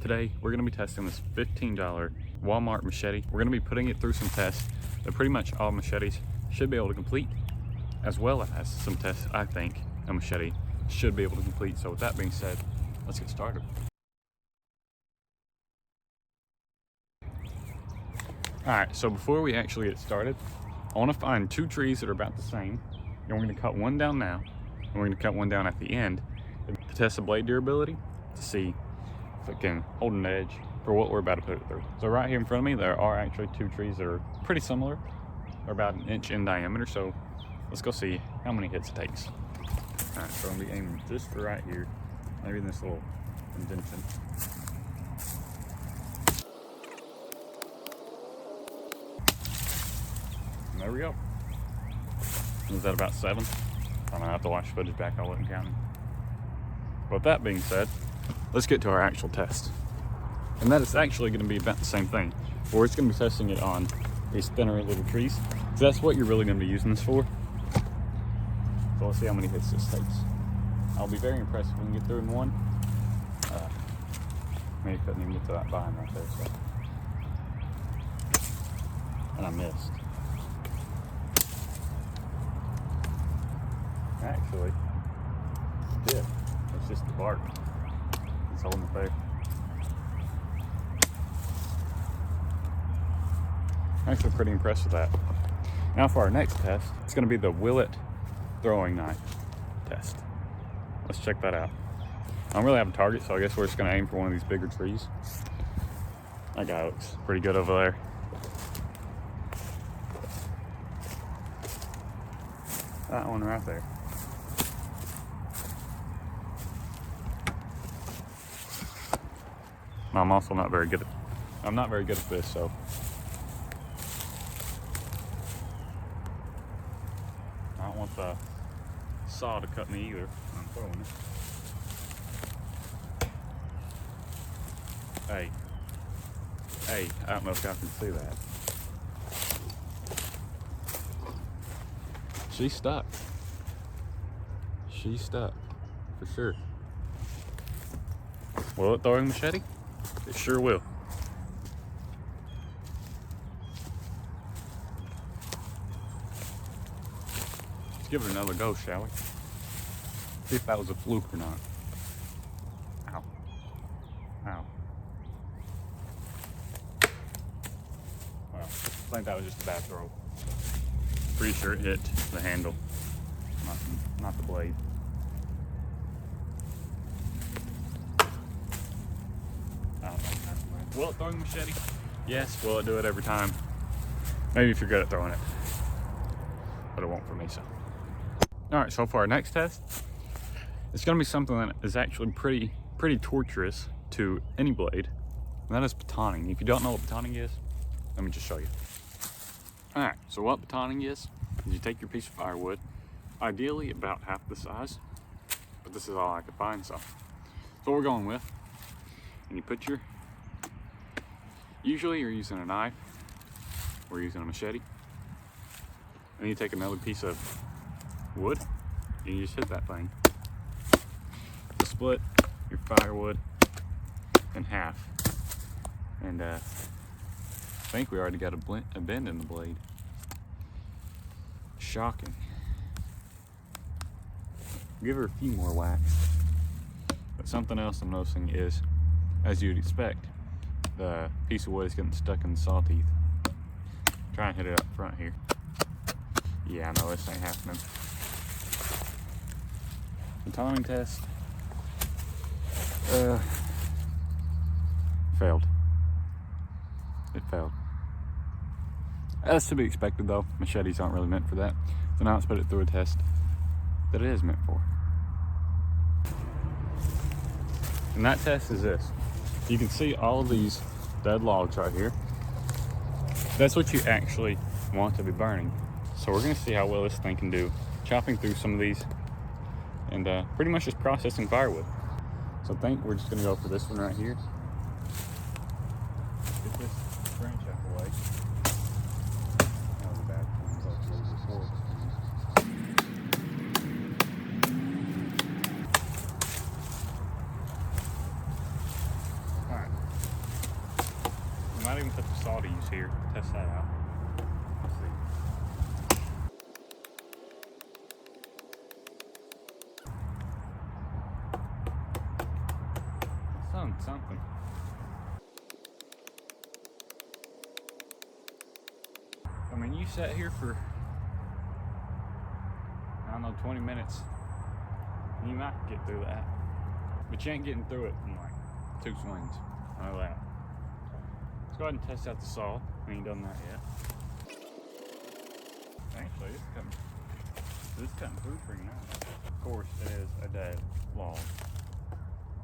Today, we're gonna be testing this $15 Walmart machete. We're gonna be putting it through some tests that pretty much all machetes should be able to complete, as well as some tests I think a machete should be able to complete. So with that being said, let's get started. All right, so before we actually get started, I wanna find two trees that are about the same, and we're gonna cut one down now, and we're gonna cut one down at the end to test the blade durability to see if it can hold an edge for what we're about to put it through. So right here in front of me, there are actually two trees that are pretty similar. They're about an inch in diameter, so let's go see how many hits it takes. All right, so I'm gonna be aiming just for right here, maybe in this little indentation. And there we go. Was that about 7? I'm gonna have to watch footage back, I wasn't counting. But with that being said, let's get to our actual test. And that is actually gonna be about the same thing, where it's gonna be testing it on these thinner little trees. So that's what you're really gonna be using this for. So let's see how many hits this takes. I'll be very impressed if we can get through in one. Maybe couldn't even get to that vine right there, so. And I missed. Actually, it did. It's just the bark. It's holding it there. Actually pretty impressed with that. Now for our next test, it's gonna be the Willet throwing knife test. Let's check that out. I don't really have a target, so I guess we're just gonna aim for one of these bigger trees. That guy looks pretty good over there. That one right there. I'm also not very good at, I'm not very good at this, so. I don't want the saw to cut me either when I'm throwing it. Hey, I don't know if y'all can see that. She's stuck. She's stuck, for sure. Will it throwing machete? It sure will. Let's give it another go, shall we? See if that was a fluke or not. Ow. Ow. Well, I think that was just a bad throw. Pretty sure it hit the handle, not the blade. Will it throwing machete? Yes. Will it do it every time? Maybe if you're good at throwing it, but it won't for me, so. All right, so for our next test, it's gonna be something that is actually pretty torturous to any blade, and that is batoning. If you don't know what batoning is, let me just show you. All right, so what batoning is you take your piece of firewood, ideally about half the size, but this is all I could find, so. So we're going with, and you put your, usually you're using a knife, we're using a machete. And you take another piece of wood, and you just hit that thing. You split your firewood in half. And I think we already got a bend in the blade. Shocking. Give her a few more whacks. But something else I'm noticing is, as you'd expect, the piece of wood is getting stuck in the saw teeth. Try and hit it up front here. Yeah, I know this ain't happening. The timing test failed. It failed. That's to be expected though. Machetes aren't really meant for that. So now let's put it through a test that it is meant for. And that test is this. You can see all of these dead logs right here. That's what you actually want to be burning. So we're gonna see how well this thing can do chopping through some of these and pretty much just processing firewood. So I think we're just gonna go for this one right here. Get this branch out of the way. That was a bad one. All right. We might even put the saw to use here. Test that out. Let's see. Something. I mean, you sat here for, I don't know, 20 minutes. You might get through that. But you ain't getting through it in like 2 swings. I know that. Let's go ahead and test out the saw. We ain't done that yet. Actually, it's cutting through pretty nice. Of course, it is a dead log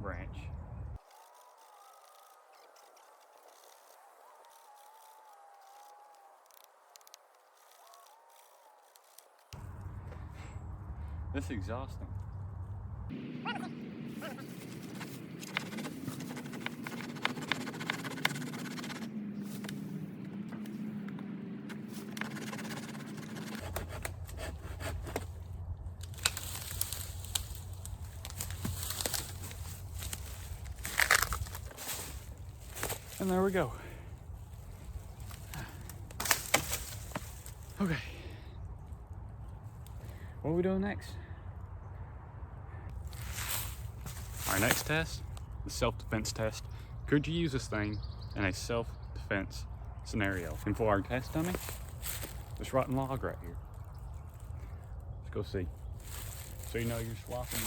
branch. This is exhausting. And there we go. Okay. What are we doing next? Our next test, the self-defense test. Could you use this thing in a self-defense scenario? And for our test dummy, this rotten log right here. Let's go see. So you know you're swapping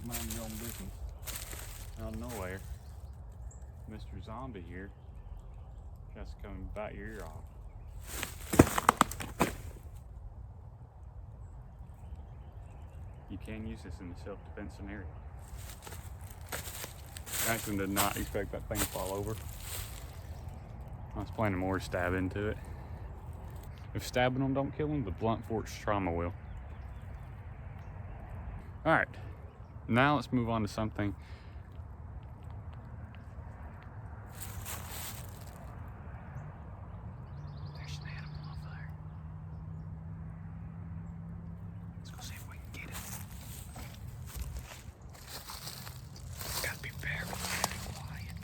mind your own business. Out of nowhere, Mr. Zombie here tries to come and bite your ear off. You can use this in a self-defense scenario. I actually did not expect that thing to fall over. I was planning more to stab into it. If stabbing them don't kill them, the blunt force trauma will. All right, now let's move on to something. There's an animal over there. Let's go see if we can get it. Gotta be very, very quiet.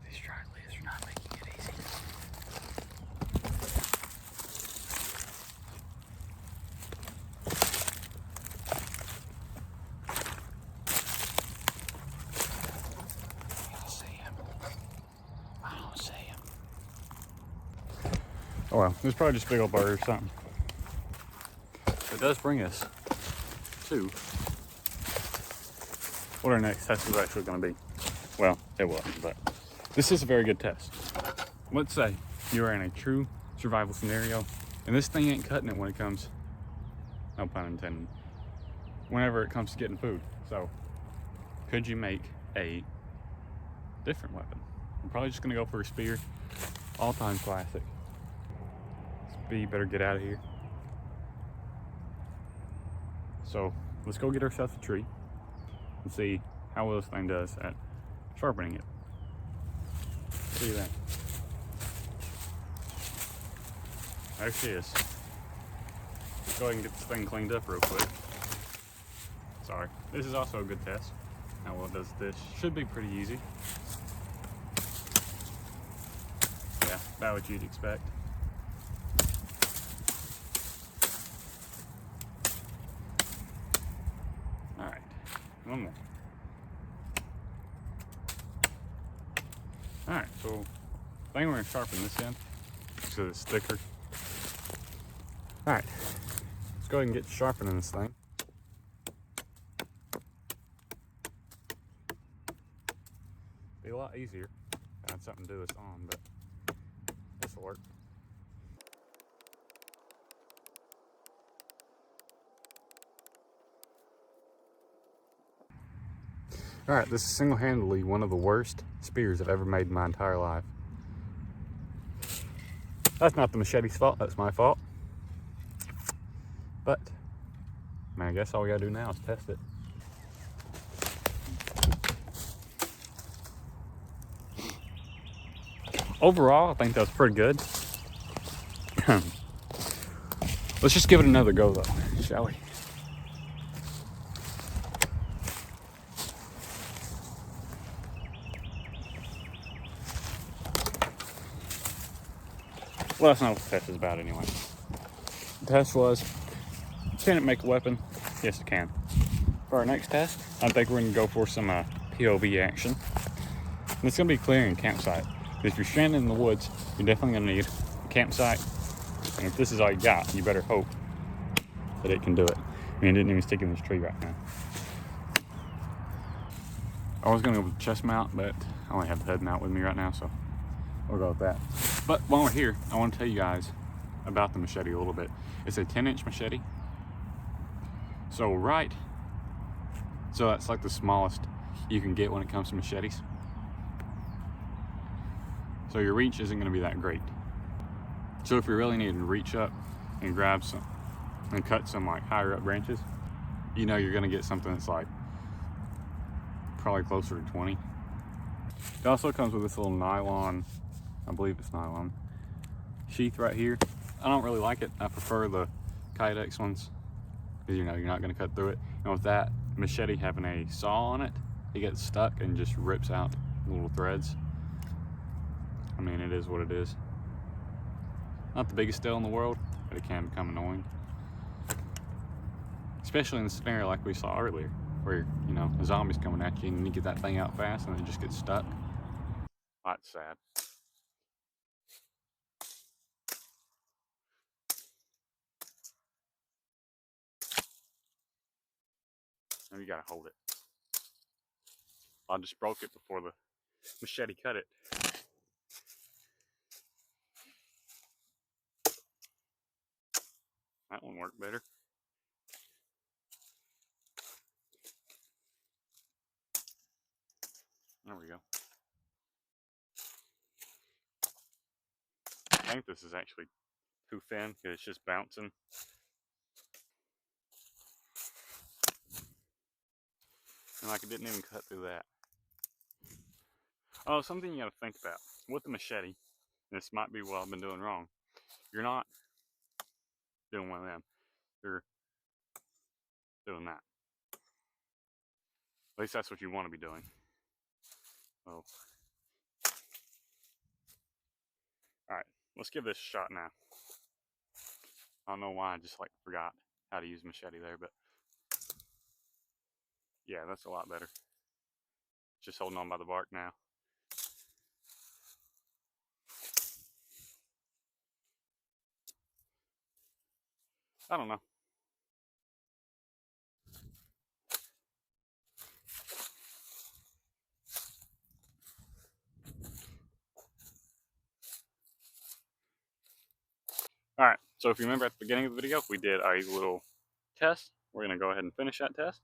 These dry leaves are not making it easy. I don't see him. I don't see him. Oh well, it's probably just a big old bird or something. It does bring us to what our next test is actually going to be. Well, it wasn't, but this is a very good test. Let's say you are in a true survival scenario, and this thing ain't cutting it when it comes, no pun intended, whenever it comes to getting food. So, could you make a different weapon? I'm probably just going to go for a spear. All-time classic. Speed, better get out of here. So, let's go get ourselves a tree and see how well this thing does at sharpening it. See you then. There she is. Let's go ahead and get this thing cleaned up real quick. Sorry. This is also a good test. How well does this? Should be pretty easy. Yeah, about what you'd expect. Alright, one more. Alright, so I think we're going to sharpen this end so it's thicker. Alright, let's go ahead and get sharpening this thing. Be a lot easier. I had something to do this on, but this will work. Alright, this is single-handedly one of the worst spears I've ever made in my entire life. That's not the machete's fault, that's my fault. But, man, I guess all we gotta do now is test it. Overall, I think that was pretty good. Let's just give it another go though. shall we? Well, that's not what the test is about anyway. The test was, can it make a weapon? Yes, it can. For our next test, I think we're going to go for some POV action. And it's going to be clearing a campsite. Because if you're stranded in the woods, you're definitely going to need a campsite. And if this is all you got, you better hope that it can do it. I mean, it didn't even stick in this tree right now. I was going to go with the chest mount, but I only have the head mount with me right now, so we'll go with that. But while we're here, I want to tell you guys about the machete a little bit. It's a 10-inch machete. So that's like the smallest you can get when it comes to machetes. So your reach isn't going to be that great. So if you're really needing to reach up and grab some and cut some like higher up branches, you know you're going to get something that's like probably closer to 20. It also comes with this little nylon, I believe it's nylon, sheath right here. I don't really like it. I prefer the Kydex ones because you know you're not going to cut through it. And with that machete having a saw on it, it gets stuck and just rips out little threads. I mean, it is what it is. Not the biggest deal in the world, but it can become annoying. Especially in the scenario like we saw earlier, where, you know, a zombie's coming at you and you get that thing out fast and it just gets stuck. That's sad. Now you gotta hold it. I just broke it before the machete cut it. That one worked better. There we go. I think this is actually too thin because it's just bouncing. And like it didn't even cut through that. Oh, something you gotta think about. With the machete, this might be what I've been doing wrong. You're not doing one of them. You're doing that. At least that's what you want to be doing. Oh. Alright, let's give this a shot now. I don't know why I just like forgot how to use machete there, but yeah, that's a lot better. Just holding on by the bark now. I don't know. Alright, so if you remember at the beginning of the video, we did a little test. We're going to go ahead and finish that test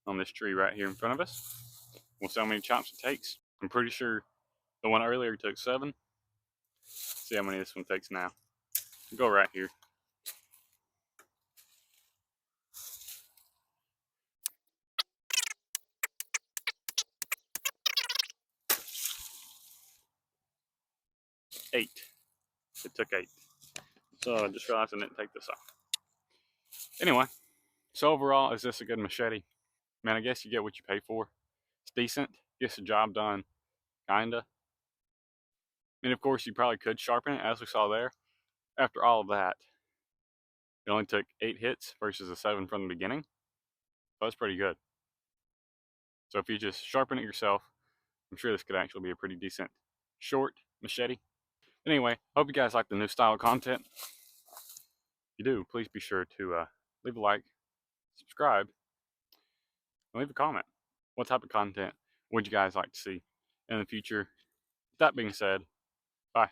on this tree right here in front of us. We'll see how many chops it takes. I'm pretty sure the one earlier took 7. See how many this one takes now. Go right here. Eight. It took 8. So I just realized I didn't take this off. Anyway, so overall, is this a good machete? Man, I guess you get what you pay for. It's decent. Gets the job done, kinda. And of course, you probably could sharpen it, as we saw there. After all of that, it only took 8 hits versus a 7 from the beginning. So that's pretty good. So if you just sharpen it yourself, I'm sure this could actually be a pretty decent short machete. Anyway, hope you guys like the new style of content. If you do, please be sure to leave a like, subscribe, and leave a comment. What type of content would you guys like to see in the future? That being said, bye.